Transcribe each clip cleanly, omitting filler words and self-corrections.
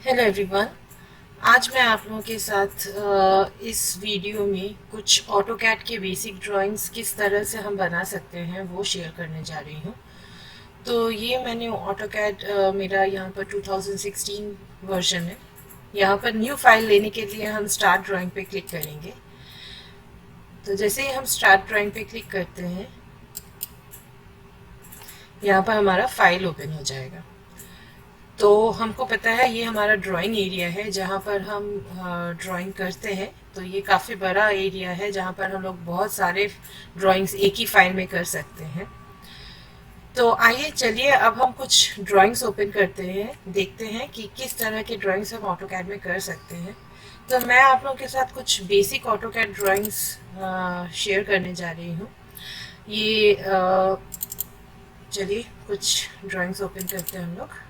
Hello everyone. आज मैं आप लोगों के साथ इस वीडियो में कुछ ऑटोकैड के बेसिक ड्राइंग्स किस तरह से हम बना सकते हैं वो शेयर करने जा रही हूँ। तो ये मैंने ऑटोकैड मेरा यहाँ पर 2016 वर्जन है। यहाँ पर न्यू फाइल लेने के लिए हम स्टार्ट ड्राइंग पे क्लिक करेंगे। तो जैसे ही हम स्टार्ट ड्राइंग पे क्लिक करते हैं, यहाँ पर हमारा फाइल ओपन हो जाएगा। तो हमको पता है ये हमारा ड्राइंग एरिया है जहाँ पर हम ड्राइंग करते हैं। तो ये काफ़ी बड़ा एरिया है जहाँ पर हम लोग बहुत सारे ड्राइंग्स एक ही फाइल में कर सकते हैं। तो आइए चलिए अब हम कुछ ड्राइंग्स ओपन करते हैं, देखते हैं कि किस तरह के ड्राइंग्स हम ऑटोकैड में कर सकते हैं। तो मैं आप लोगों के साथ कुछ बेसिक ऑटोकैड ड्राइंग्स शेयर करने जा रही हूँ। ये चलिए कुछ ड्राइंग्स ओपन करते हैं हम लोग।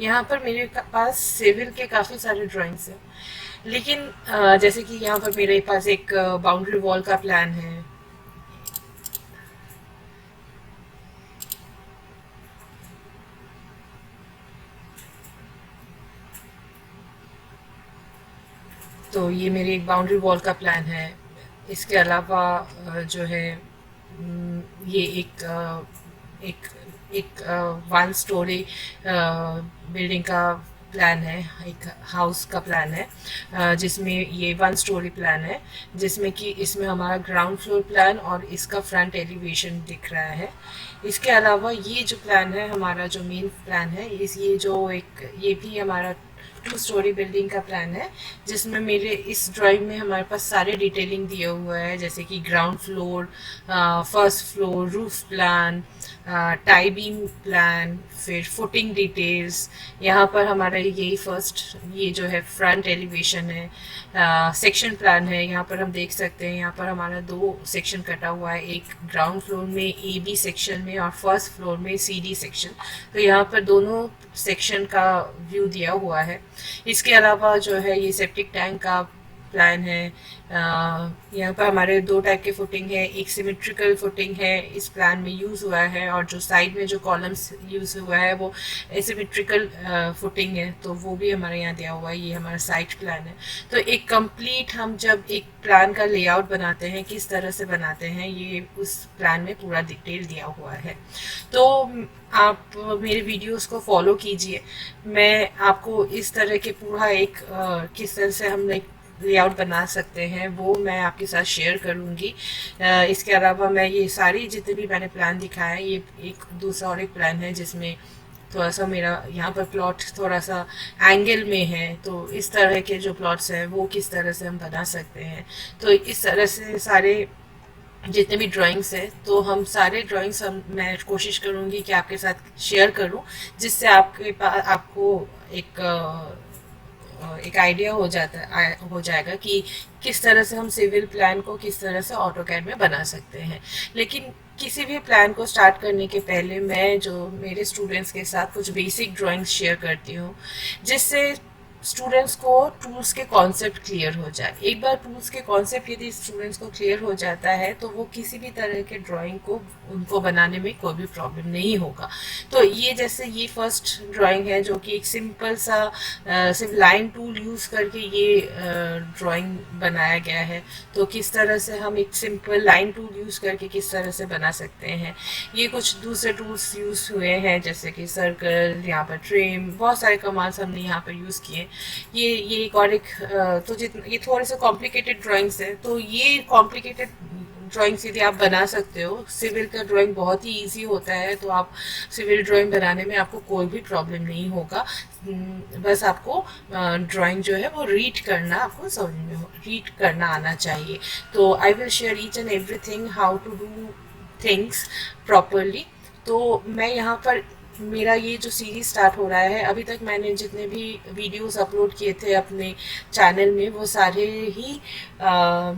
यहाँ पर मेरे पास सिविल के काफ़ी सारे ड्राइंग्स हैं, लेकिन जैसे कि यहाँ पर मेरे पास एक बाउंड्री वॉल का प्लान है। तो ये मेरी एक बाउंड्री वॉल का प्लान है। इसके अलावा जो है ये एक एक वन स्टोरी बिल्डिंग का प्लान है, एक हाउस का प्लान है, जिसमें ये वन स्टोरी प्लान है, जिसमें कि इसमें हमारा ग्राउंड फ्लोर प्लान और इसका फ्रंट एलिवेशन दिख रहा है। इसके अलावा ये जो प्लान है, हमारा जो मेन प्लान है, इस ये जो एक ये भी हमारा टू स्टोरी बिल्डिंग का प्लान है, जिसमें मेरे इस ड्राइंग में हमारे पास सारे डिटेलिंग दिया हुआ है, जैसे कि ground floor, first floor, roof plan, tie beam plan, फिर फुटिंग डिटेल्स। यहाँ पर हमारा यही फर्स्ट ये जो है फ्रंट एलिवेशन है, सेक्शन प्लान है। यहाँ पर हम देख सकते हैं, यहाँ पर हमारा दो सेक्शन कटा हुआ है, एक ग्राउंड फ्लोर में ए बी सेक्शन में और फर्स्ट फ्लोर में सी डी सेक्शन। तो यहाँ पर दोनों सेक्शन का व्यू दिया हुआ है। इसके अलावा जो है ये सेप्टिक टैंक का प्लान है। यहाँ पर हमारे दो टाइप के फुटिंग है, एक सिमेट्रिकल फुटिंग है इस प्लान में यूज़ हुआ है, और जो साइड में जो कॉलम्स यूज़ हुआ है वो एसिमेट्रिकल फुटिंग है, तो वो भी हमारे यहाँ दिया हुआ है। ये हमारा साइड प्लान है। तो एक कंप्लीट हम जब एक प्लान का लेआउट बनाते हैं, किस तरह से बनाते हैं, ये उस प्लान में पूरा डिटेल दिया हुआ है। तो आप मेरे वीडियोस को फॉलो कीजिए। मैं आपको इस तरह के पूरा एक किस तरह से हम एक लेआउट बना सकते हैं वो मैं आपके साथ शेयर करूंगी। इसके अलावा मैं ये सारी जितने भी मैंने प्लान दिखाया है, ये एक दूसरा और एक प्लान है जिसमें थोड़ा सा मेरा यहाँ पर प्लॉट थोड़ा सा एंगल में है। तो इस तरह के जो प्लॉट्स हैं वो किस तरह से हम बना सकते हैं। तो इस तरह से सारे जितने भी ड्राइंग्स है, तो हम सारे ड्राइंग्स मैं कोशिश करूँगी कि आपके साथ शेयर करूँ, जिससे आपके पास आपको एक एक आइडिया हो जाएगा कि किस तरह से हम सिविल प्लान को किस तरह से ऑटोकैड में बना सकते हैं। लेकिन किसी भी प्लान को स्टार्ट करने के पहले मैं जो मेरे स्टूडेंट्स के साथ कुछ बेसिक ड्राइंग्स शेयर करती हूँ, जिससे स्टूडेंट्स को टूल्स के कॉन्सेप्ट क्लियर हो जाए। एक बार टूल्स के कॉन्सेप्ट यदि स्टूडेंट्स को क्लियर हो जाता है, तो वो किसी भी तरह के ड्राइंग को उनको बनाने में कोई भी प्रॉब्लम नहीं होगा। तो ये जैसे ये फर्स्ट ड्राइंग है जो कि एक सिंपल सा सिर्फ लाइन टूल यूज़ करके ये ड्राइंग बनाया गया है। तो किस तरह से हम एक सिंपल लाइन टूल यूज़ करके किस तरह से बना सकते हैं। ये कुछ दूसरे टूल्स यूज़ हुए हैं, जैसे कि सर्कल, यहाँ पर ट्रिम, बहुत सारे कमांड्स हमने यहाँ पर यूज़ किए। ये एक और एक तो जितना ये थोड़े से कॉम्प्लिकेटेड ड्राइंग्स है, तो ये कॉम्प्लिकेटेड ड्राइंग्स यदि आप बना सकते हो, सिविल का ड्राइंग बहुत ही इजी होता है, तो आप सिविल ड्राइंग बनाने में आपको कोई भी प्रॉब्लम नहीं होगा। बस आपको ड्राइंग जो है वो रीड करना, आपको समझ में रीड करना आना चाहिए। तो I will share each and everything how to do things properly. तो मैं यहाँ पर मेरा ये जो सीरीज स्टार्ट हो रहा है, अभी तक मैंने जितने भी वीडियोस अपलोड किए थे अपने चैनल में, वो सारे ही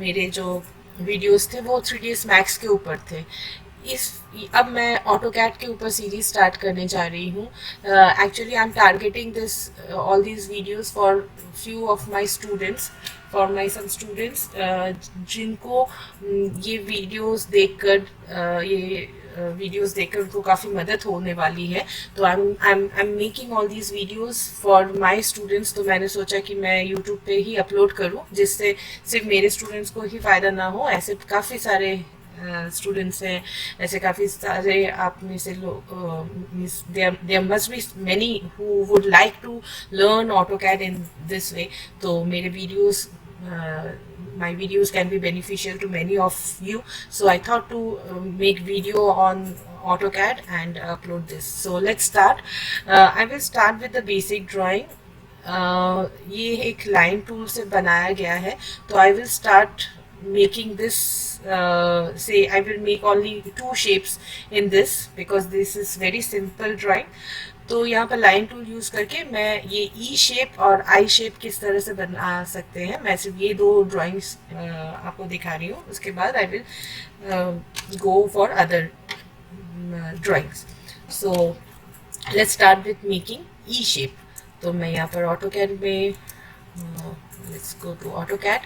मेरे जो वीडियोस थे वो 3ds मैक्स के ऊपर थे। इस अब मैं ऑटोकैड के ऊपर सीरीज स्टार्ट करने जा रही हूँ। Actually I am targeting this all these videos for few of my students, for my some students, जिनको ये वीडियोस देखकर ये वीडियोस देखकर उनको काफ़ी मदद होने वाली है। तो I am making all these videos for my students. तो मैंने सोचा कि मैं यूट्यूब पे ही अपलोड करूं, जिससे सिर्फ मेरे स्टूडेंट्स को ही फ़ायदा ना हो, ऐसे काफ़ी सारे स्टूडेंट्स हैं, ऐसे काफ़ी सारे आप में से लोग, there must be many who would like to learn AutoCAD in this way. तो मेरे videos, my videos can be beneficial to many of you, so I thought to make video on AutoCAD and upload this. So let's start. I will start with the basic drawing. ये एक line tool से बनाया गया है, तो I will start making this, say I will make only 2 shapes in this because this is very simple drawing. तो यहाँ पर लाइन टूल यूज करके मैं ये ई शेप और आई शेप किस तरह से बना सकते हैं, मैं सिर्फ ये 2 ड्राइंग्स आपको दिखा रही हूँ। उसके बाद I will go for other drawings. So let's start with making E shape. तो मैं यहाँ पर ऑटोकैड में, लेट्स गो टू ऑटोकैड।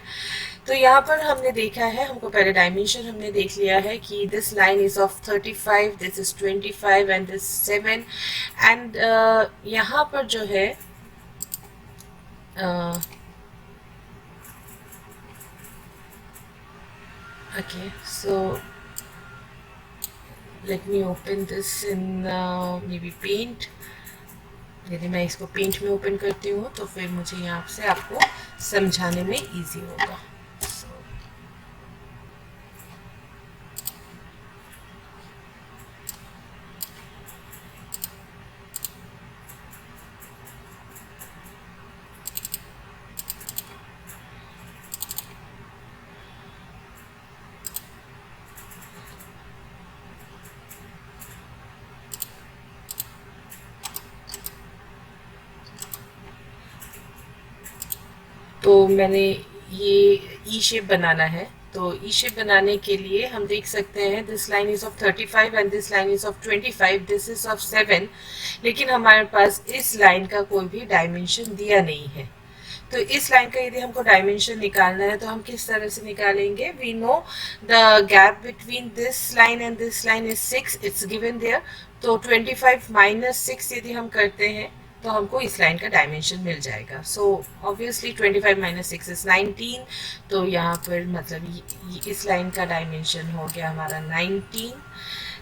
तो यहाँ पर हमने देखा है, हमको पहले डायमेंशन हमने देख लिया है कि this line is of 35, this is 25 and this 7। And यहाँ पर जो है okay, so let me open this in maybe paint. यदि मैं इसको पेंट में ओपन करती हूँ तो फिर मुझे यहाँ से आपको समझाने में इजी होगा। तो मैंने ये ई शेप बनाना है। तो ई शेप बनाने के लिए हम देख सकते हैं this line is of 35 and this line is of 25, this is of 7, लेकिन हमारे पास इस लाइन का कोई भी डायमेंशन दिया नहीं है। तो इस लाइन का यदि हमको डायमेंशन निकालना है तो हम किस तरह से निकालेंगे? We know the gap between this line and this line is 6, it's given there. तो 25 माइनस 6 यदि हम करते हैं तो हमको इस लाइन का डायमेंशन मिल जाएगा। So obviously 25 minus 6 is 19। तो यहाँ पर मतलब इस लाइन का डायमेंशन हो गया हमारा 19।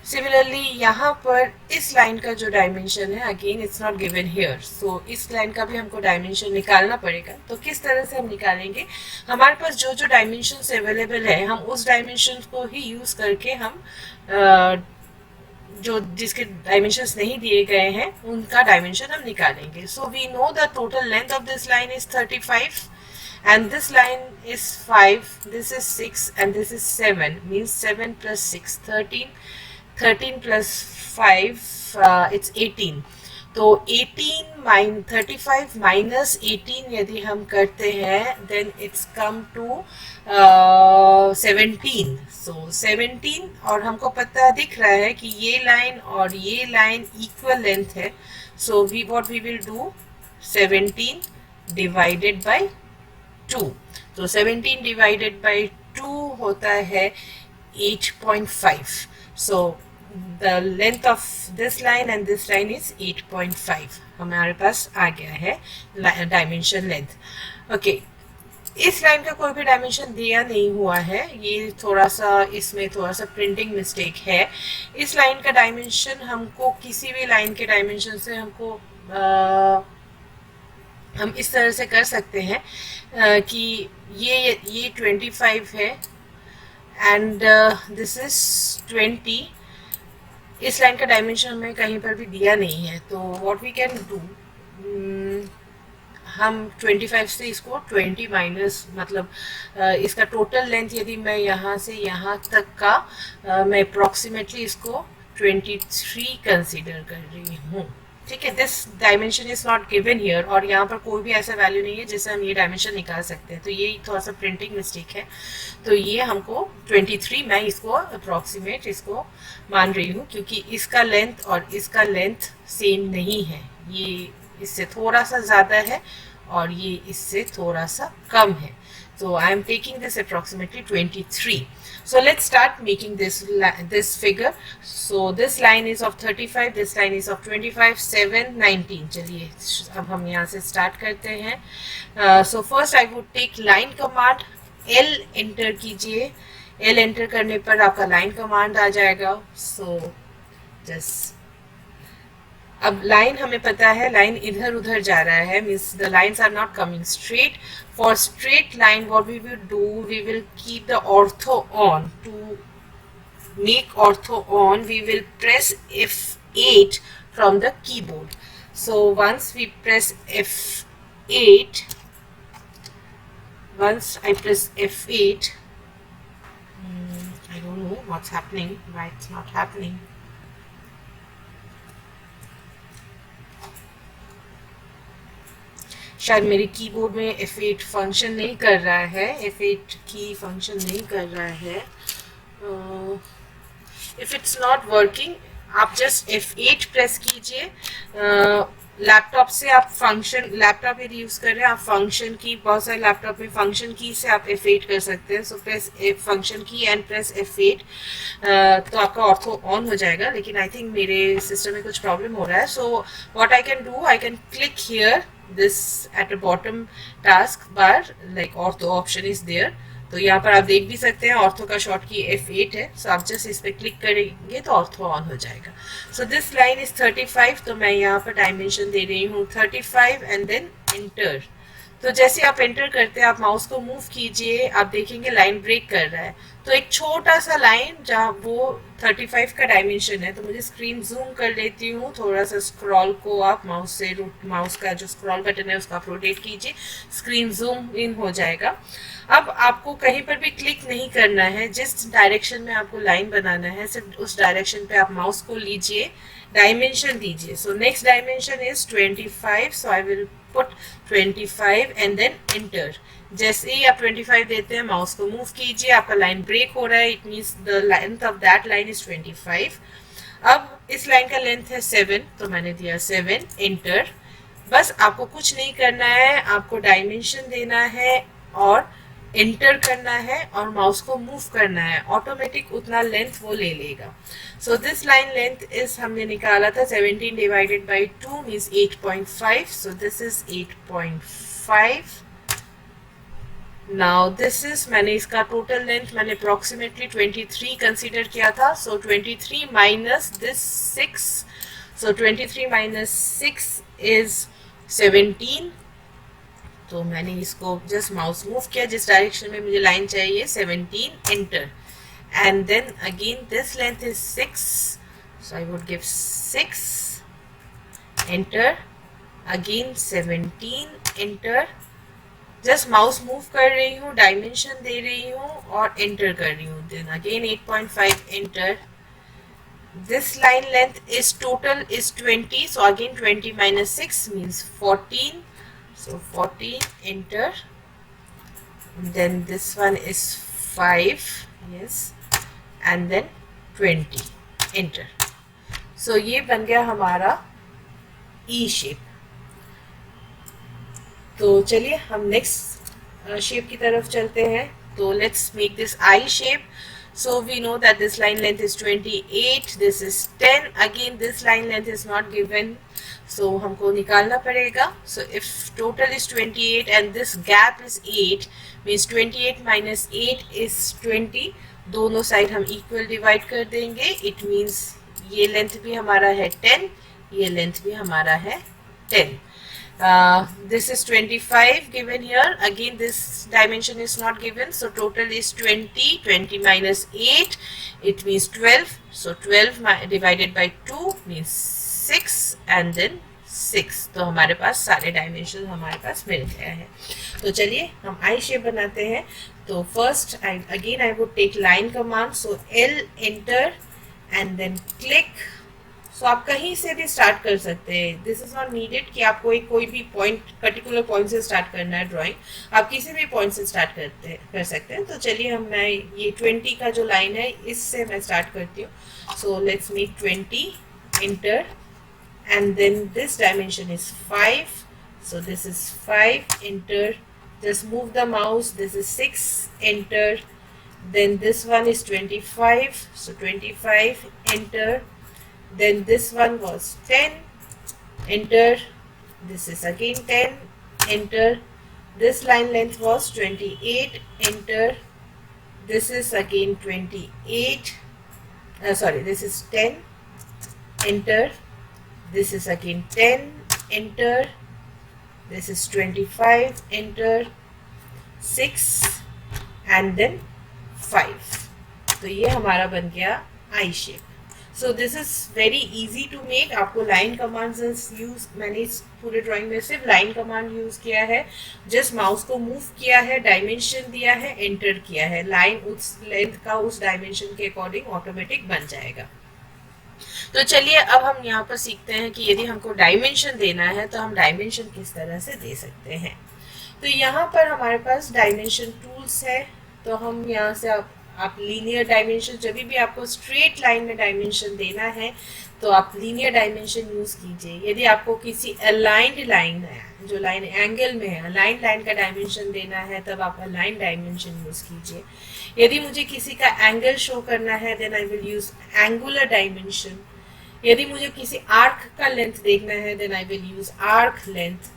सिमिलरली यहाँ पर इस लाइन का जो डायमेंशन है, again it's not given here, so इस लाइन का भी हमको डायमेंशन निकालना पड़ेगा। तो किस तरह से हम निकालेंगे? हमारे पास जो जो डायमेंशन अवेलेबल है, हम उस डायमेंशन को ही यूज करके हम जो जिसके डायमेंशंस नहीं दिए गए हैं उनका डायमेंशन हम निकालेंगे। So we know the total length of this line is 35 and this line is 5, this is 6 and this is 7, means 7 plus 6 13, 13 plus 5 it's 18। तो 35 minus 18 यदि हम करते हैं then it's come to 17। so 17, और हमको पता दिख रहा है कि ये लाइन और ये लाइन इक्वल लेंथ है। so what we will do, 17 divided by 2। तो 17 divided by 2 होता है 8.5। so the length of this line and this line is 8.5। हमारे पास आ गया है डायमेंशन लेंथ। ओके, इस लाइन का कोई भी डायमेंशन दिया नहीं हुआ है, ये थोड़ा सा इसमें थोड़ा सा प्रिंटिंग मिस्टेक है। इस लाइन का डायमेंशन हमको किसी भी लाइन के डायमेंशन से हमको हम इस तरह से कर सकते हैं कि ये 25 है एंड दिस इज 20। इस लाइन का डायमेंशन हमें कहीं पर भी दिया नहीं है, तो व्हाट वी कैन डू, हम 25 से इसको 20 माइनस, मतलब इसका टोटल लेंथ यदि मैं यहाँ से यहाँ तक का मैं अप्रॉक्सीमेटली इसको 23 कंसीडर कर रही हूँ। ठीक है, this dimension is not given here, और यहाँ पर कोई भी ऐसा वैल्यू नहीं है जिससे हम ये डायमेंशन निकाल सकते हैं। तो ये थोड़ा सा प्रिंटिंग मिस्टेक है। तो ये हमको 23, मैं इसको अप्रॉक्सीमेट इसको मान रही हूँ क्योंकि इसका लेंथ और इसका लेंथ सेम नहीं है, ये इससे थोड़ा सा ज़्यादा है और ये इससे थोड़ा सा कम है। So I am taking this approximately 23. So let's start making this figure. So this line is of 35, this line is of 25, 7, 19. चलिए अब हम यहाँ से start करते हैं. So first I would take line command. L enter कीजिए. L enter करने पर आपका line command आ जाएगा. So just अब लाइन हमें पता है लाइन इधर उधर जा रहा है, means the lines are not coming straight. For straight line what we will do, we will keep the ortho on. To make ortho on, we will press F8 from the keyboard. So once we press F8, once I press F8, I don't know what's happening, why it's not happening. शायद मेरे keyboard में F8 function नहीं कर रहा है, F8 की function नहीं कर रहा है. इफ इट्स नॉट वर्किंग, आप जस्ट F8 प्रेस कीजिए. लैपटॉप से आप फंक्शन, लैपटॉप यदि यूज़ कर रहे हैं आप फंक्शन की, बहुत सारे लैपटॉप में फंक्शन की से आप F8 कर सकते हैं. सो प्रेस फंक्शन की एंड प्रेस F8, तो आपका ऑर्थो ऑन हो जाएगा. लेकिन आई थिंक मेरे सिस्टम में कुछ प्रॉब्लम हो रहा है. So what I can do, I can click here this at the bottom task bar, like ortho option is there. तो यहाँ पर आप देख भी सकते हैं ऑर्थो का शॉर्ट की F8 है. सो आप जस्ट इस पर क्लिक करेंगे तो ऑर्थो ऑन हो जाएगा. सो दिस लाइन इज 35, तो मैं यहाँ पर डायमेंशन दे रही हूँ 35 एंड देन एंटर. तो जैसे आप एंटर करते हैं आप माउस को मूव कीजिए, आप देखेंगे लाइन ब्रेक कर रहा है. तो एक छोटा सा लाइन जहाँ वो 35 का डायमेंशन है, तो मुझे स्क्रीन जूम कर लेती हूँ. थोड़ा सा स्क्रॉल को आप माउस से, माउस का जो स्क्रॉल बटन है उसका आप रोटेट कीजिए, स्क्रीन जूम इन हो जाएगा. अब आपको कहीं पर भी क्लिक नहीं करना है, जिस डायरेक्शन में आपको लाइन बनाना है सिर्फ उस डायरेक्शन पे आप माउस को लीजिए, डायमेंशन दीजिए. So next dimension is 25. So I will put 25 and then enter. जैसे ही आप 25 देते हैं माउस को मूव कीजिए, आपका लाइन ब्रेक हो रहा है, it means the length of that line is 25. अब इस लाइन का लेंथ है 7, तो मैंने दिया 7, एंटर. बस आपको कुछ नहीं करना है, आपको डायमेंशन देना है और एंटर करना है और माउस को मूव करना है, ऑटोमेटिक उतना लेंथ वो ले लेगा. So this line length is, हमने निकाला था 17 divided by 2 means 8.5. So this is 8.5. Now this is, मैंने इसका टोटल लेंथ मैंने अप्रोक्सीमेटली 23 कंसीडर किया था. सो 23 minus this 6. So 23 minus 6 is 17. तो मैंने इसको जस्ट माउस मूव किया जिस डायरेक्शन में मुझे लाइन चाहिए, 17, enter. And then again this length is 6. So I would give 6, enter. अगेन 17, एंटर. जस्ट माउस मूव कर रही हूँ, डायमेंशन दे रही हूँ और एंटर कर रही हूँ. Then again 8.5, enter. This line length is total is 20. So again 20 minus 6 means 14. So 14, enter. Then this one is 5, yes, and then 20, enter. So ये बन गया हमारा E shape. तो चलिए हम नेक्स्ट शेप की तरफ चलते हैं. तो let's make this I shape. So we know that this line length is 28, this is 10. Again this line length is not given, so हमको निकालना पड़ेगा. So if total is 28 and this gap is 8, means 28 minus 8 is 20. दोनों side हम equal divide कर देंगे. It means ये length भी हमारा है 10, ये लेंथ भी हमारा है 10. This is 25 given here. Again this dimension is not given, so total is 20. 20 minus 8, it means 12. So 12 divided by 2 means 6 and then 6. तो हमारे पास सारे डायमेंशन हमारे पास मिल गया है. तो चलिए हम आई शेप बनाते हैं. तो first again I would take line command. So L enter and then click. So आप कहीं से भी स्टार्ट कर सकते हैं. दिस इज नॉट नीडेड कि आपको एक कोई भी पॉइंट, पर्टिकुलर पॉइंट से स्टार्ट करना है ड्राइंग. आप किसी भी पॉइंट से स्टार्ट कर सकते हैं. तो चलिए मैं ये 20 का जो लाइन है इससे मैं स्टार्ट करती हूँ. So let's make 20, enter. And then this dimension is 5. So this is 5, enter. just move the mouse. This is 6, enter. Then this one is 25, so 25, enter. Then this one was 10, enter. This is again 10, enter. This line length was 28, enter. This is again 28, sorry, this is 10, enter. This is again 10, enter. This is 25, enter. 6 and then 5. तो ये हमारा बन गया I shape. So this is very easy to make. आपको line command use, मैंने इस पूरे drawing में सिर्फ लाइन कमांड यूज किया है. जस्ट माउस को मूव किया है, डायमेंशन दिया है, एंटर किया है. लाइन उस लेंथ का उस डायमेंशन के अकॉर्डिंग ऑटोमेटिक बन जाएगा. तो चलिए अब हम यहाँ पर सीखते हैं कि यदि हमको डायमेंशन देना है तो हम डायमेंशन किस तरह से दे सकते हैं. तो यहाँ पर हमारे पास डायमेंशन टूल्स है. तो हम यहाँ से आप लीनियर डायमेंशन, जब भी आपको स्ट्रेट लाइन में डायमेंशन देना है तो आप लीनियर डायमेंशन यूज़ कीजिए. यदि आपको किसी अलाइंड लाइन है, जो लाइन एंगल में है, अलाइंड लाइन का डायमेंशन देना है, तब आप अलाइंड डायमेंशन यूज़ कीजिए. यदि मुझे किसी का एंगल शो करना है then I will use angular dimension. यदि मुझे किसी आर्क का लेंथ देखना है then I will use arc length.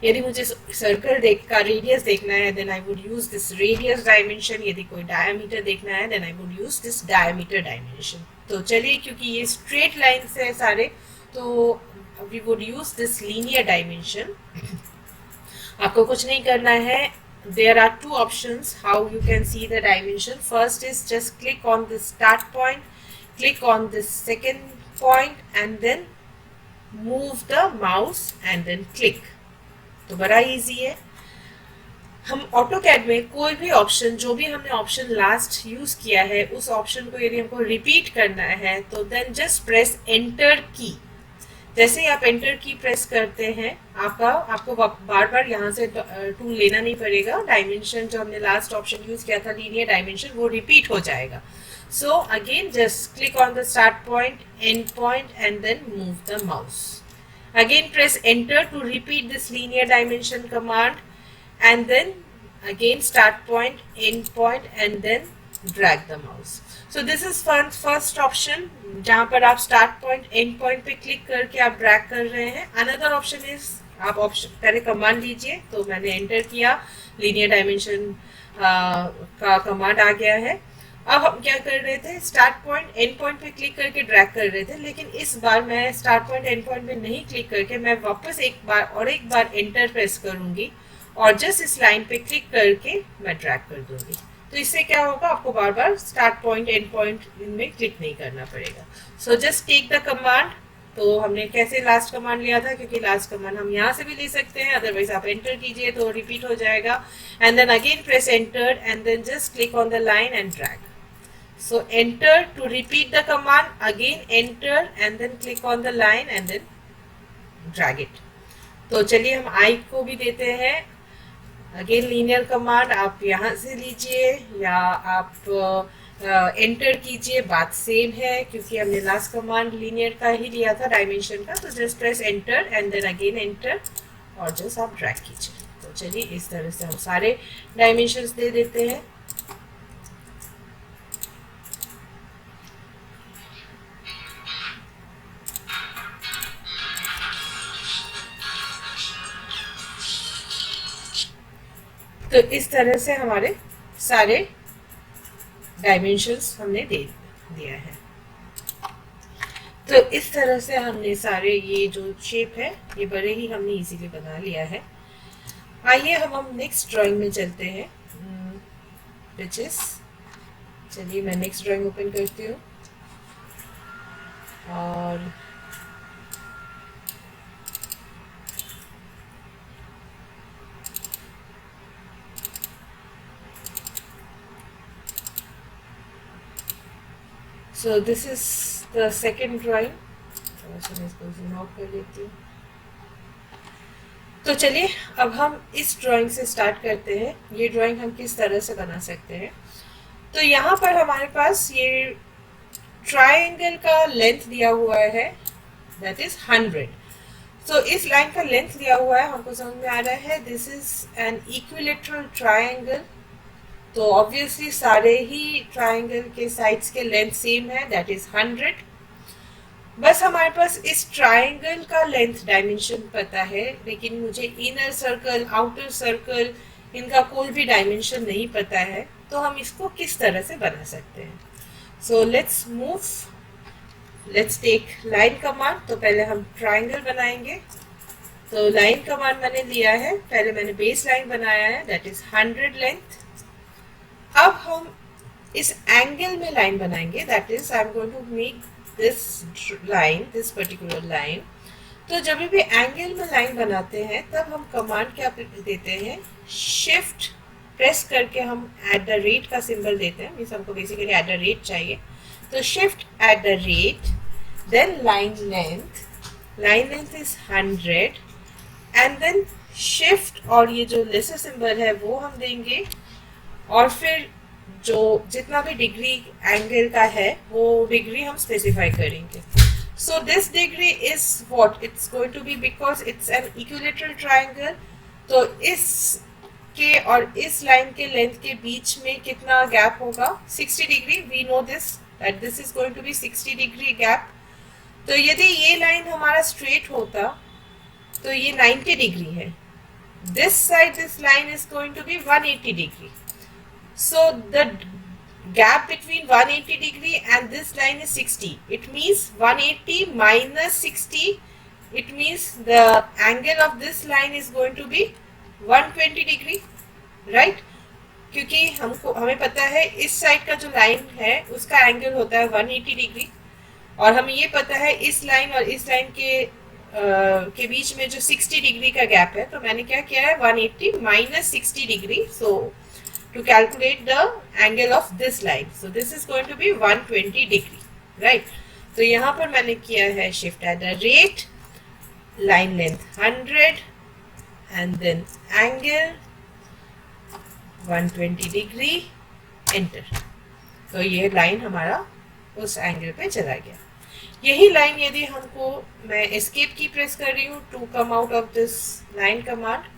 यदि मुझे सर्कल का रेडियस देखना है then I would use this radius dimension. यदि कोई डायमीटर देखना है then I would use this diameter dimension. तो चलिए, क्योंकि ये स्ट्रेट लाइन से सारे, तो we would use this linear dimension. आपको कुछ नहीं करना है. There are 2 options how you can see the dimension. First is just click on this start point, click on this second point and then move the mouse and then click. तो बड़ा easy है. हम AutoCAD में कोई भी option, जो भी हमने ऑप्शन लास्ट यूज किया है, उस ऑप्शन को यदि हमको रिपीट करना है तो देन जस्ट प्रेस एंटर की. जैसे ही आप एंटर की प्रेस करते हैं आपको बार बार यहाँ से टूल लेना नहीं पड़ेगा. डायमेंशन जो हमने लास्ट ऑप्शन यूज किया था लीनियर डायमेंशन, वो रिपीट हो जाएगा. So again just click on the start point, end point and then move the mouse. Again press enter to repeat this linear dimension command and then again start point, end point and then drag the mouse. So this is first option, जहाँ पर आप start point, end point पे click करके आप drag कर रहे हैं. Another option is आप ऑप्शन पहले कमांड लीजिए. तो मैंने एंटर किया, linear dimension का कमांड आ गया है. अब हम क्या कर रहे थे, स्टार्ट पॉइंट एंड पॉइंट पे क्लिक करके ड्रैग कर रहे थे, लेकिन इस बार मैं स्टार्ट पॉइंट एंड पॉइंट पे नहीं क्लिक करके मैं वापस एक बार एंटर प्रेस करूंगी और जस्ट इस लाइन पे क्लिक करके मैं ड्रैग कर दूंगी. तो इससे क्या होगा, आपको बार बार स्टार्ट पॉइंट एंड पॉइंट में क्लिक नहीं करना पड़ेगा. So just take the command. तो हमने कैसे लास्ट कमांड लिया था, क्योंकि लास्ट कमांड हम यहाँ से भी ले सकते हैं, अदरवाइज आप एंटर कीजिए तो रिपीट हो जाएगा. And then again press enter and then just click on the line and drag. So enter to repeat the command, again enter and then click on the line and then drag it. तो चलिए हम I को भी देते हैं. Again linear command आप यहाँ से लीजिए या आप एंटर कीजिए, बात सेम है क्योंकि हमने लास्ट कमांड लीनियर का ही लिया था डायमेंशन का. तो just press enter and then again enter और जस्ट आप ड्रैग कीजिए. तो चलिए इस तरह से हम सारे डायमेंशंस दे देते हैं. तो इस तरह से हमारे सारे डायमेंशंस हमने दे दिया है. तो इस तरह से हमने सारे ये जो शेप है ये बड़े ही हमने इजीली बना लिया है. आइए हम नेक्स्ट ड्राइंग में चलते हैं, विच इज, चलिए मैं नेक्स्ट ड्राइंग ओपन करती हूँ और so this is the second drawing. इसको zoom out कर लेती हूँ. तो चलिए अब हम इस ड्राइंग से स्टार्ट करते हैं. ये ड्राइंग हम किस तरह से बना सकते हैं. तो यहाँ पर हमारे पास ये ट्रायंगल का लेंथ दिया हुआ है, दैट इज 100. सो इस लाइन का लेंथ दिया हुआ है, हमको समझ में आ रहा है this is an equilateral triangle. तो ऑब्वियसली सारे ही ट्रायंगल के साइड्स के लेंथ सेम है, दैट इज 100। बस हमारे पास इस ट्रायंगल का लेंथ डायमेंशन पता है, लेकिन मुझे इनर सर्कल, आउटर सर्कल, इनका कोई भी डायमेंशन नहीं पता है। तो हम इसको किस तरह से बना सकते हैं? So let's move, let's take line command. तो पहले हम ट्रायंगल बनाएंगे। तो लाइन कमांड मैंने लिया है, पहले मैंने बेस लाइन बनाया है, दैट इज 100 लेंथ। अब हम इस एंगल में लाइन बनाएंगे, that is I am going to make this line, this particular line. तो जब भी एंगल में लाइन बनाते हैं तब हम कमांड क्या देते हैं, शिफ्ट प्रेस करके हम एट द रेट का सिंबल देते हैं, मीन्स हमको बेसिकली एट द रेट चाहिए। तो shift at the rate, then line length is 100 and then shift और ये जो लेसर सिंबल है वो हम देंगे, और फिर जो जितना भी डिग्री एंगल का है वो डिग्री हम स्पेसिफाई करेंगे। So this degree is what it's going to be, because it's an equilateral triangle. तो इस के और इस लाइन के लेंथ के बीच में कितना गैप होगा, 60 degree. We know this that this is going to be 60 degree gap. तो यदि ये लाइन हमारा स्ट्रेट होता तो ये 90 डिग्री है। This side this line is going to be 180 degree. So the gap between 180 degree and this line is 60. It means 180 minus 60. It means the angle of this line is going to be 120 degree, right? क्योंकि हमें पता है इस side का जो line है उसका angle होता है 180 डिग्री, और हमें ये पता है इस लाइन और इस लाइन के बीच में जो 60 डिग्री का गैप है। तो मैंने क्या किया है, 180 minus 60 degree, so to calculate the angle of this line. So this is going to be 120 degree, right? तो यहाँ पर मैंने किया है shift at the rate, line length 100 and then angle 120 degree, enter। तो ये लाइन हमारा उस एंगल पे चला गया। यही लाइन यदि हमको, मैं escape की प्रेस कर रही हूँ to come out of this line command,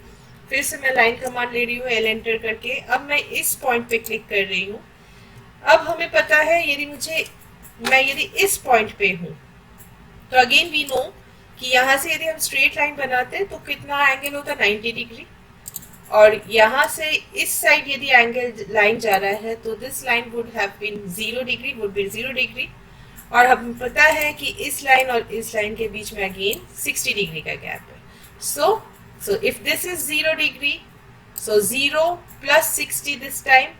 फिर से मैं लाइन कमांड ले रही हूँ एल एंटर करके। अब मैं इस पॉइंट पे क्लिक कर रही हूँ। अब हमें पता है यदि इस पॉइंट पे हूँ तो अगेन वी नो कि यहाँ से यदि हम स्ट्रेट लाइन बनाते तो कितना एंगल होता, 90 डिग्री। और यहाँ से इस साइड यदि एंगल लाइन जा रहा है तो this line would have been 0 degree, would be 0 degree. और हमें पता है कि इस लाइन और इस लाइन के बीच में अगेन 60 डिग्री का गैप है। So if this is 0 degree, so 0 plus 60 this time,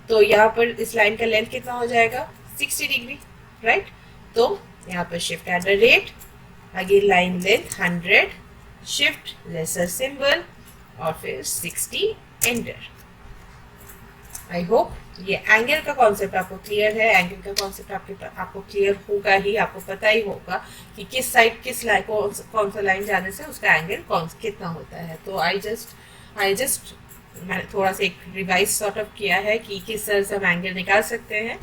तो यहाँ पर इस लाइन का लेंथ कितना हो जाएगा, 60 डिग्री, राइट? तो यहाँ पर shift at the rate, again line length 100, shift lesser symbol और फिर 60, एंटर। आई होप ये एंगल का कॉन्सेप्ट आपको क्लियर है। एंगल का कॉन्सेप्ट आपको क्लियर होगा ही, आपको पता ही होगा कि किस साइड किस लाइन कौन सा लाइन जाने से उसका एंगल कितना होता है। तो आई जस्ट मैंने थोड़ा सा एक रिवाइज सॉर्ट ऑफ किया है कि किस तरह से हम एंगल निकाल सकते हैं,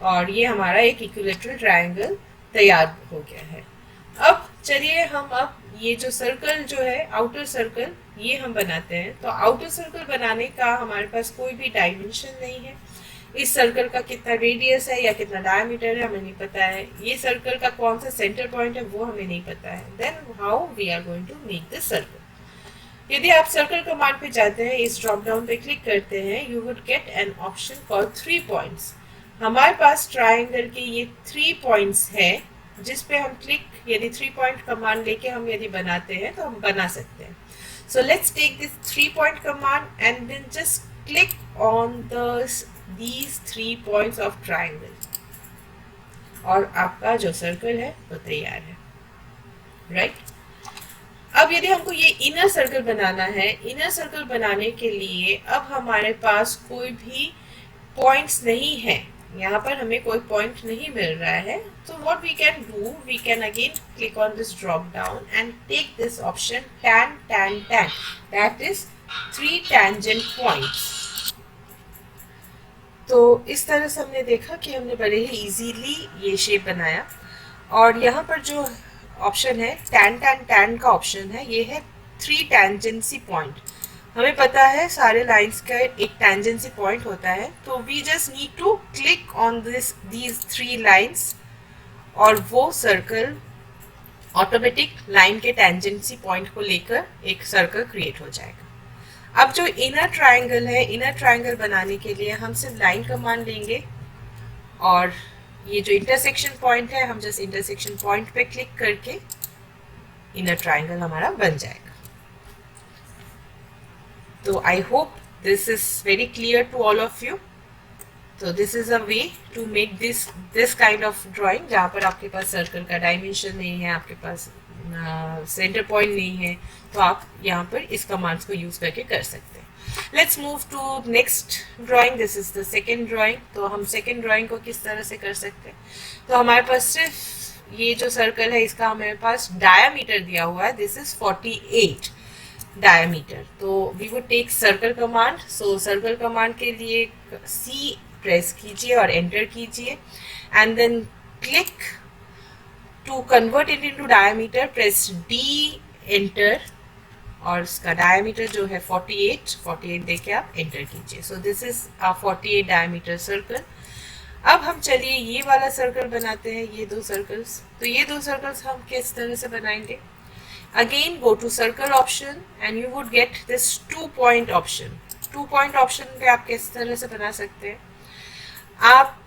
और ये हमारा एक इक्विलेटरल ट्रायंगल तैयार हो गया है। अब चलिए हम अब ये जो सर्कल जो है आउटर सर्कल, ये हम बनाते हैं। तो आउटर सर्कल बनाने का हमारे पास कोई भी डायमेंशन नहीं है। इस सर्कल का कितना रेडियस है या कितना डायमीटर है हमें नहीं पता है। ये सर्कल का कौन सा सेंटर पॉइंट है वो हमें नहीं पता है। Then how we are going to make this circle. यदि आप सर्कल कमांड पे जाते हैं, इस ड्रॉप डाउन पे क्लिक करते हैं, you would get an option called 3 points. हमारे पास ट्रायंगल के ये 3 पॉइंट्स है जिस पे हम क्लिक, यदि 3 पॉइंट कमांड लेके हम यदि बनाते हैं तो हम बना सकते हैं। So let's take this 3 point command and then just click on these 3 points of triangle, और आपका जो सर्कल है वो तैयार है, राइट? अब यदि हमको ये इनर सर्कल बनाना है, इनर सर्कल बनाने के लिए अब हमारे पास कोई भी पॉइंट्स नहीं है, यहाँ पर हमें कोई पॉइंट नहीं मिल रहा है। तो what we can do, we can again click on this drop down and take this option tan, that is 3 tangent points। तो इस तरह से हमने देखा कि हमने बड़े ही इजीली ये शेप बनाया, और यहाँ पर जो ऑप्शन है टैन टैन टैन का ऑप्शन है, ये है 3 टेंजेंसी पॉइंट। हमें पता है सारे लाइंस का एक टेंजेंसी पॉइंट होता है, तो we just need to click on these 3 lines और वो सर्कल ऑटोमेटिक लाइन के टेंजेंसी पॉइंट को लेकर एक सर्कल क्रिएट हो जाएगा। अब जो इनर ट्रायंगल है, इनर ट्रायंगल बनाने के लिए हम सिर्फ लाइन कमांड लेंगे और ये जो इंटरसेक्शन पॉइंट है, हम जस्ट इंटरसेक्शन पॉइंट पे क्लिक करके इनर ट्रायंगल हमारा बन जाएगा। तो I hope this is very clear to all of you. तो this is a way to make this kind of drawing, जहाँ पर आपके पास सर्कल का डायमेंशन नहीं है, आपके पास सेंटर पॉइंट नहीं है, तो आप यहाँ पर इस कमांड्स को यूज करके कर सकते हैं। Let's move to next drawing. This is the second drawing. तो हम सेकेंड ड्राइंग को किस तरह से कर सकते हैं, तो हमारे पास सिर्फ ये जो सर्कल है इसका हमारे पास डायामीटर दिया हुआ है, दिस इज 48 डायामीटर। तो we would take circle command. So circle command के लिए सी प्रेस कीजिए और एंटर कीजिए and then click to convert it into diameter, press D, enter, और इसका डायमीटर जो है 48 देके आप एंटर कीजिए। सो this is a 48 diameter circle. अब हम चलिए ये वाला सर्कल बनाते हैं, ये 2 सर्कल्स। तो ये 2 सर्कल्स हम किस तरह से बनाएंगे, again go to circle option and you would get this 2 point option. 2 point option पे आप किस तरह से बना सकते हैं, आप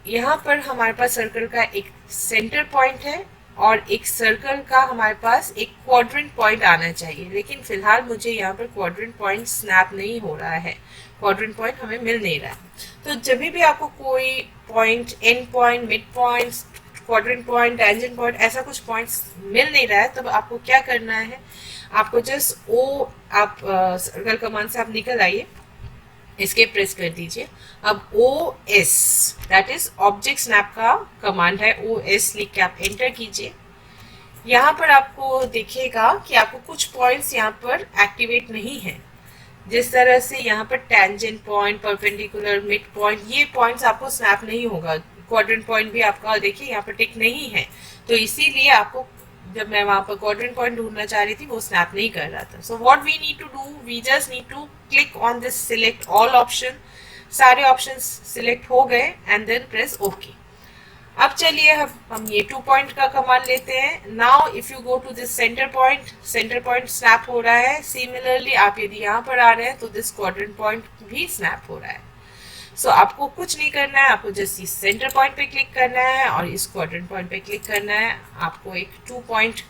यहाँ पर हमारे पास सर्कल का एक सेंटर पॉइंट है और एक सर्कल का हमारे पास एक क्वाड्रेंट पॉइंट आना चाहिए, लेकिन फिलहाल मुझे यहाँ पर क्वाड्रेंट पॉइंट स्नैप नहीं हो रहा है, क्वाड्रेंट पॉइंट हमें मिल नहीं रहा है। तो जब भी आपको कोई point, end point, mid point, quadrant point, tangent point, ऐसा कुछ पॉइंट्स मिल नहीं रहा है, तब आपको क्या करना है, आपको जस्ट ओ, आप सर्कल कमांड से आप निकल आइए, इसके प्रेस कर दीजिए। अब O S, that is object snap का कमांड है, ओ एस लिख के आप एंटर कीजिए। यहाँ पर आपको दिखेगा कि आपको कुछ पॉइंट्स यहाँ पर एक्टिवेट नहीं है, जिस तरह से यहाँ पर tangent point, perpendicular, mid point, ये पॉइंट्स आपको स्नैप नहीं होगा। क्वाड्रेंट पॉइंट भी आपका देखिए यहाँ पर टिक नहीं है, तो इसीलिए आपको, जब मैं वहां पर क्वाड्रेंट पॉइंट ढूंढना चाह रही थी, वो स्नैप नहीं कर रहा था। So what we need to do, we just need to click on this select all option. सारे ऑप्शंस सिलेक्ट हो गए एंड देन प्रेस ओके। अब चलिए हम ये 2 पॉइंट का कमांड लेते हैं। Now if you go to this centre point snap हो रहा है। सिमिलरली आप यदि यहाँ पर आ रहे हैं तो दिस क्वाड्रेंट पॉइंट भी स्नैप हो रहा है। सो आपको कुछ नहीं करना है, आपको जस्ट इस सेंटर पॉइंट पे क्लिक करना है और इस क्वाड्रेंट पॉइंट पे क्लिक करना है। आपको एक 2 पॉइंट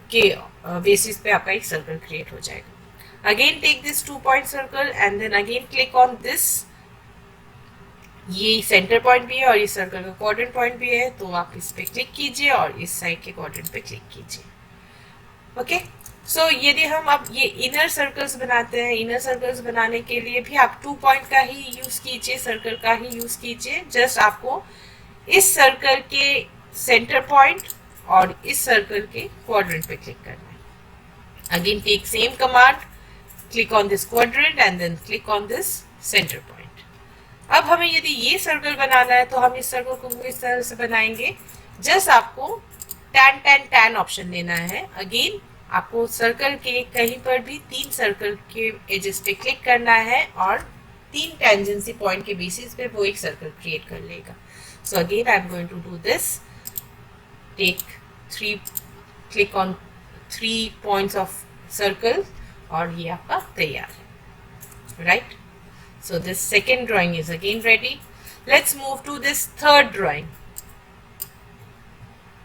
के बेसिस पे आपका एक सर्कल क्रिएट हो जाएगा। Again take this 2 point circle and then again click on this, ये सेंटर पॉइंट भी है और इस सर्कल का क्वाड्रेंट पॉइंट भी है, तो आप इस पे क्लिक कीजिए और इस साइड के क्वाड्रेंट पे क्लिक कीजिए। ओके, सो यदि हम अब ये इनर सर्कल्स बनाते हैं, इनर सर्कल्स बनाने के लिए भी आप 2 पॉइंट का ही यूज कीजिए, सर्कल का ही यूज कीजिए। जस्ट आपको इस सर्कल के सेंटर पॉइंट और इस सर्कल के क्वाड्रेंट पे क्लिक करना है। Again take same command, click on this quadrant and then click on this centre point. अब हमें यदि ये सर्कल बनाना है तो हम इस सर्कल को इस तरह से बनाएंगे। जस्ट आपको टैन टैन टैन ऑप्शन लेना है। अगेन आपको सर्कल के कहीं पर भी 3 सर्कल के एजेस पे क्लिक करना है और 3 टेंजेंसी पॉइंट के बेसिस पे वो एक सर्कल क्रिएट कर लेगा। So again I am going to do this, take 3, click on 3 points of circle और ये आपका तैयार है, right. So this second drawing is again ready. Let's move to this third drawing.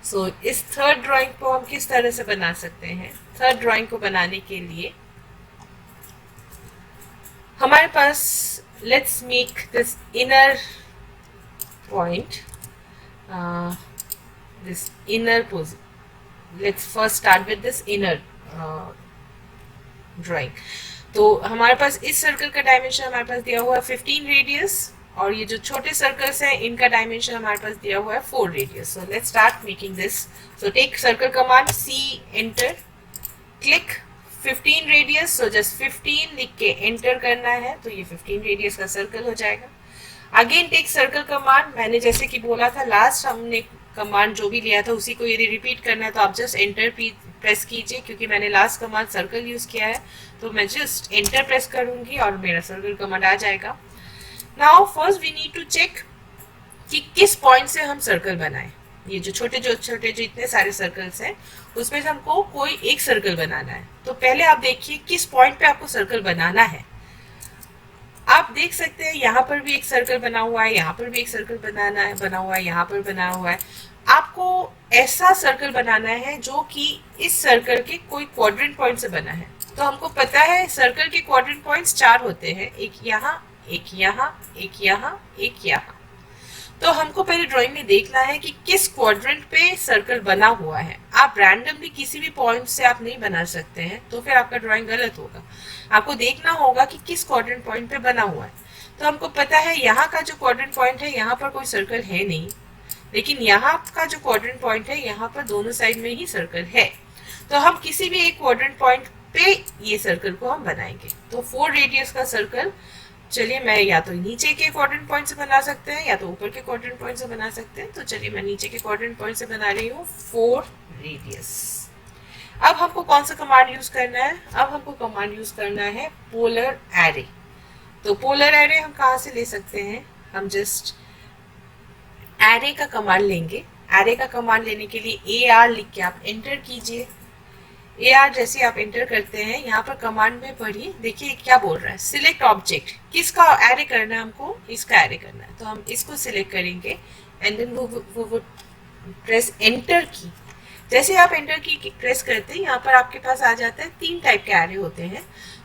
So इस third drawing को हम किस तरह से बना सकते हैं? Third drawing को बनाने के लिए हमारे पास, let's make this inner point, this inner position. Let's first start with this inner drawing. तो हमारे पास इस सर्कल का डायमेंशन हमारे पास दिया हुआ है 15 रेडियस और ये जो छोटे सर्कल्स हैं इनका डायमेंशन हमारे पास दिया हुआ है 4 radius. So let's start making this. So take circle command, C, enter, click 15 radius. So just 15 लिख के एंटर करना है तो ये 15 रेडियस का सर्कल हो जाएगा। अगेन टेक सर्कल कमांड, मैंने जैसे कि बोला था लास्ट हमने कमांड जो भी लिया था उसी को यदि रिपीट करना है तो आप जस्ट एंटर प्रेस कीजिए, क्योंकि मैंने लास्ट कमांड सर्कल यूज किया है तो मैं जस्ट एंटर प्रेस करूंगी और मेरा सर्कल कमांड आ जाएगा। Now first we need to check कि किस पॉइंट से हम सर्कल बनाएं। ये जो छोटे जो इतने सारे सर्कल्स हैं उसमें से हमको कोई एक सर्कल बनाना है। तो पहले आप देखिए किस पॉइंट पे आपको सर्कल बनाना है। आप देख सकते हैं यहाँ पर भी एक सर्कल बना हुआ है, यहाँ पर भी एक सर्कल बना हुआ है, यहाँ पर बना हुआ है। आपको ऐसा सर्कल बनाना है जो कि इस सर्कल के कोई क्वाड्रेंट पॉइंट से बना है। तो हमको पता है सर्कल के क्वाड्रेंट पॉइंट्स 4 होते हैं, एक यहाँ, एक यहाँ, एक यहाँ, एक यहाँ। तो हमको पहले ड्राइंग में देखना है कि किस क्वाड्रेंट पे सर्कल बना हुआ है। आप रैंडमली किसी भी पॉइंट से आप नहीं बना सकते हैं, तो फिर आपका ड्राइंग गलत होगा। आपको देखना होगा कि किस क्वाड्रेंट पॉइंट पे बना हुआ है। तो हमको पता है यहाँ का जो क्वाड्रेंट पॉइंट है यहाँ पर कोई सर्कल है नहीं, लेकिन यहाँ का जो क्वाड्रेंट पॉइंट है यहाँ पर दोनों साइड में ही सर्कल है। तो हम किसी भी एक क्वाड्रेंट पॉइंट पे ये सर्कल को हम बनाएंगे। तो 4 रेडियस का सर्कल, चलिए मैं या तो नीचे के क्वाड्रेंट पॉइंट से बना सकते हैं या तो ऊपर के क्वाड्रेंट पॉइंट से बना सकते हैं। तो चलिए मैं नीचे के क्वाड्रेंट पॉइंट से बना रही हूँ 4 रेडियस। अब हमको कौन सा कमांड यूज करना है? अब हमको कमांड यूज करना है पोलर एरे। तो पोलर एरे हम कहाँ से ले सकते हैं? हम जस्ट एरे का कमांड लेंगे। एरे का कमांड लेने के लिए AR लिख के आप एंटर कीजिए। AR जैसे आप एंटर करते हैं यहाँ पर कमांड में पढ़िए, देखिए क्या बोल रहा है। सिलेक्ट ऑब्जेक्ट, किसका एरे करना है हमको? इसका एरे करना है। तो हम इसको सिलेक्ट करेंगे एंड देन वो वुड प्रेस एंटर की। जैसे आप एंटर की प्रेस करते हैं यहाँ पर आपके पास आ जाता है 3 टाइप के एरे होते हैं।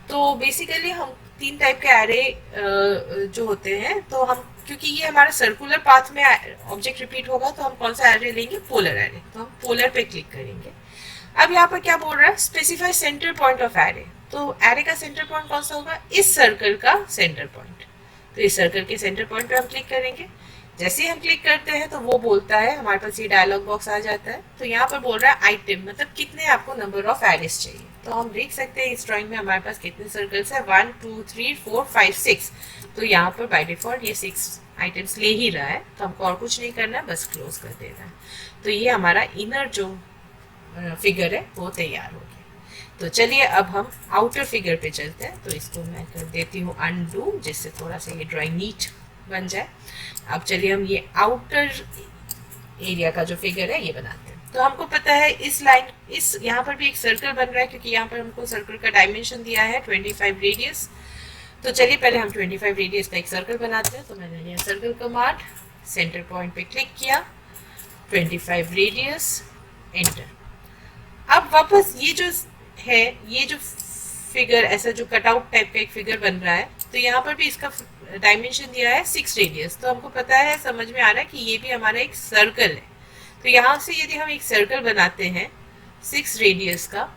तो बेसिकली हम 3 टाइप के एरे जो होते हैं, तो हम क्योंकि ये हमारा सर्कुलर पाथ में ऑब्जेक्ट रिपीट होगा तो हम कौन सा एरे लेंगे? Polar array. तो हम पोलर पे क्लिक करेंगे। अब यहाँ पर क्या बोल रहा है? Specify centre point of array. तो एरे का सेंटर पॉइंट कौन सा होगा? इस सर्कल का सेंटर पॉइंट। तो इस सर्कल के सेंटर पॉइंट पे हम क्लिक करेंगे। जैसे ही हम क्लिक करते हैं तो वो बोलता है, हमारे पास ये डायलॉग बॉक्स आ जाता है। तो यहाँ पर बोल रहा है आइटम, मतलब कितने आपको नंबर ऑफ एरेस चाहिए। तो हम देख सकते हैं इस ड्राइंग में हमारे पास कितने सर्कल्स है, 1 2 3 4 5 6। तो यहाँ पर बाय डिफॉल्ट ये 6 आइटम्स ले ही रहा है, तो हमको और कुछ नहीं करना है, बस क्लोज कर देना है। तो ये हमारा इनर जो फिगर है वो तैयार हो गया। तो चलिए अब हम आउटर फिगर पे चलते हैं। तो इसको मैं कर देती हूँ अनडू, जिससे थोड़ा सा ये ड्राइंग नीट बन जाए। अब चलिए हम ये आउटर एरिया का जो फिगर है ये बनाते हैं। तो हमको पता है इस लाइन, इस यहाँ पर भी एक सर्कल बन रहा है, क्योंकि यहाँ पर हमको सर्कल का डायमेंशन दिया है 25 रेडियस। तो चलिए पहले हम 25 रेडियस का एक सर्कल बनाते हैं। तो मैंने लिया सर्कल कमांड, सेंटर पॉइंट पे क्लिक किया, 25 रेडियस, एंटर। अब वापस ये जो है, ये जो फिगर ऐसा जो कटआउट टाइप का एक फिगर बन रहा है, तो यहाँ पर भी इसका डायमेंशन दिया है 6 रेडियस। तो हमको पता है, समझ में आ रहा है कि ये भी हमारा एक सर्कल है। तो यहाँ से यदि हम एक सर्कल बनाते हैं 6 रेडियस का,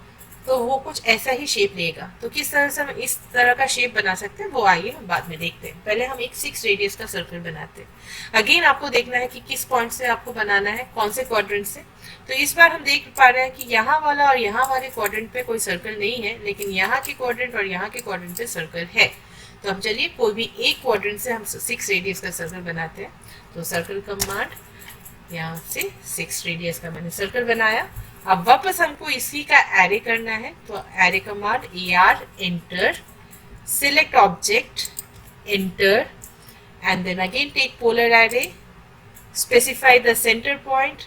तो वो कुछ ऐसा ही शेप लेगा। तो किस तरह से हम इस तरह का शेप बना सकते हैं वो आइए हम बाद में देखते हैं। पहले हम एक 6 रेडियस का सर्कल बनाते हैं। अगेन आपको देखना है कि किस पॉइंट से आपको बनाना है, कौन से क्वाड्रेंट से। तो इस बार हम देख पा रहे हैं कि यहाँ वाला और यहाँ वाले क्वाड्रेंट पे कोई सर्कल नहीं है, लेकिन यहाँ के क्वाड्रेंट और यहाँ के क्वाड्रेंट पे सर्कल है। तो हम चलिए कोई भी एक क्वाड्रेंट से हम 6 रेडियस का सर्कल बनाते हैं। तो सर्कल कमांड, यहाँ से 6 रेडियस का मैंने सर्कल बनाया। अब वापस हमको इसी का एरे करना है। तो array command AR enter, select object, enter, and then again take polar array, specify the center point.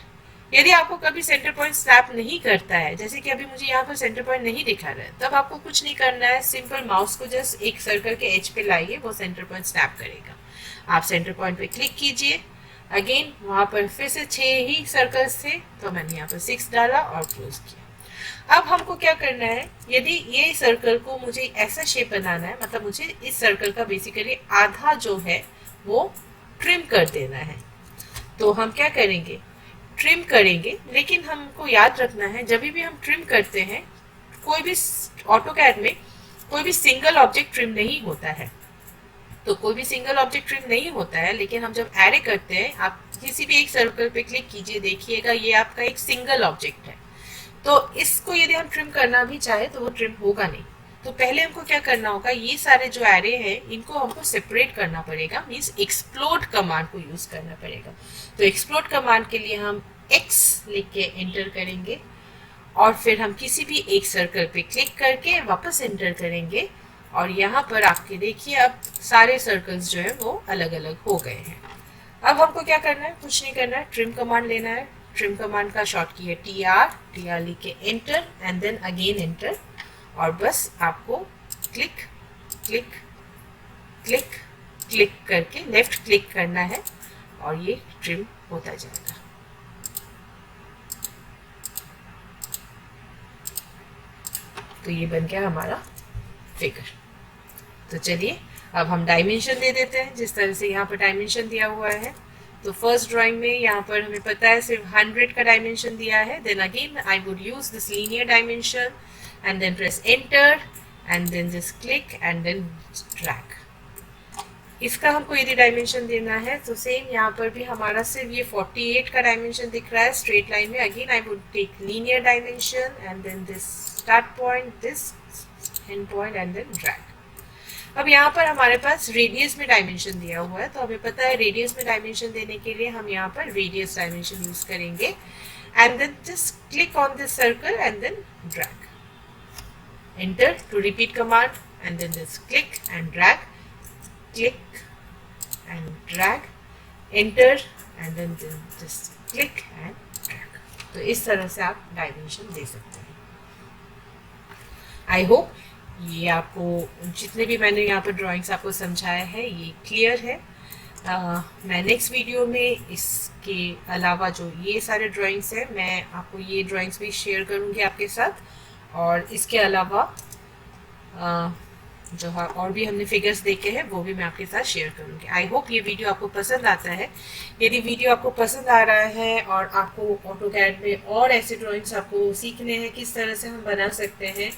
यदि आपको कभी सेंटर पॉइंट स्नैप नहीं करता है, जैसे कि अभी मुझे यहाँ पर सेंटर पॉइंट नहीं दिखा रहा है, तब आपको कुछ नहीं करना है, सिंपल माउस को जस्ट एक सर्कल के एज पे लाइए, वो सेंटर पॉइंट स्नैप करेगा। आप सेंटर पॉइंट पे क्लिक कीजिए। अगेन वहाँ पर फिर से 6 ही सर्कल्स थे, तो मैंने यहाँ पर 6 डाला और क्लोज किया। अब हमको क्या करना है, यदि ये सर्कल को मुझे ऐसा शेप बनाना है, मतलब मुझे इस सर्कल का बेसिकली आधा जो है वो ट्रिम कर देना है। तो हम क्या करेंगे, ट्रिम करेंगे। लेकिन हमको याद रखना है, जब भी हम ट्रिम करते हैं, कोई भी ऑटोकैड में कोई भी सिंगल ऑब्जेक्ट ट्रिम नहीं होता है। तो कोई भी सिंगल ऑब्जेक्ट ट्रिम नहीं होता है, लेकिन हम जब एरे करते हैं, आप किसी भी एक सर्कल पे क्लिक कीजिए, देखिएगा ये आपका एक सिंगल ऑब्जेक्ट है। तो इसको यदि हम ट्रिम करना भी चाहे तो वो ट्रिम होगा नहीं। तो पहले हमको क्या करना होगा, ये सारे जो एरे हैं इनको हमको सेपरेट करना पड़ेगा, मीन्स एक्सप्लोड कमांड को यूज करना पड़ेगा। तो एक्सप्लोड कमांड के लिए हम x लिख के एंटर करेंगे और फिर हम किसी भी एक सर्कल पे क्लिक करके वापस एंटर करेंगे और यहाँ पर आपके देखिए अब सारे सर्कल्स जो है वो अलग अलग हो गए हैं। अब हमको क्या करना है, कुछ नहीं करना है, ट्रिम कमांड लेना है। ट्रिम कमांड का शॉर्ट की है TR लिख के enter and then again enter और बस आपको क्लिक क्लिक क्लिक क्लिक करके लेफ्ट क्लिक करना है और ये ट्रिम होता जाएगा। तो ये बन गया हमारा फिगर। तो चलिए अब हम डायमेंशन दे देते हैं, जिस तरह से यहाँ पर डायमेंशन दिया हुआ है। तो फर्स्ट ड्राइंग में यहाँ पर हमें पता है सिर्फ 100 का डायमेंशन दिया है। Then again I would use this linear dimension and then press enter and then just click and then drag. इसका हमको यदि डायमेंशन देना है तो सेम यहाँ पर भी हमारा सिर्फ ये 48 का डायमेंशन दिख रहा है स्ट्रेट लाइन में। Again I would take linear dimension and then this start point, this end point and then drag. अब यहाँ पर हमारे पास रेडियस में डायमेंशन दिया हुआ है, तो हमें पता है रेडियस में डायमेंशन देने के लिए हम यहाँ पर रेडियस डायमेंशन यूज करेंगे and then just click on this circle and then drag, enter to repeat command and then just click and drag, click and drag, enter and then just click and drag. तो इस तरह से आप dimension दे सकते हैं। आई hope ये आपको जितने भी मैंने यहाँ पर ड्राइंग्स आपको समझाया है ये क्लियर है। मैं नेक्स्ट वीडियो में इसके अलावा जो ये सारे ड्राइंग्स हैं मैं आपको ये ड्राइंग्स भी शेयर करूँगी आपके साथ, और इसके अलावा जो और भी हमने फिगर्स देखे हैं वो भी मैं आपके साथ शेयर करूँगी। आई होप ये वीडियो आपको पसंद आता है। यदि वीडियो आपको पसंद आ रहा है और आपको ऑटोकैड में और ऐसे ड्राइंग्स आपको सीखने हैं किस तरह से हम बना सकते हैं,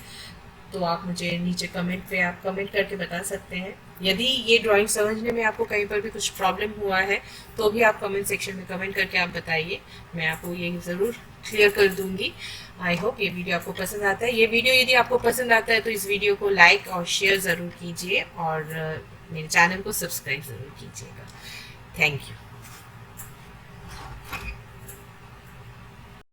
तो आप मुझे नीचे कमेंट पे आप कमेंट करके बता सकते हैं। यदि ये ड्राइंग समझने में आपको कहीं पर भी कुछ प्रॉब्लम हुआ है तो भी आप कमेंट सेक्शन में कमेंट करके आप बताइए, मैं आपको ये ज़रूर क्लियर कर दूंगी। आई होप ये वीडियो आपको पसंद आता है। ये वीडियो यदि आपको पसंद आता है तो इस वीडियो को लाइक और शेयर ज़रूर कीजिए और मेरे चैनल को सब्सक्राइब ज़रूर कीजिएगा। Thank you.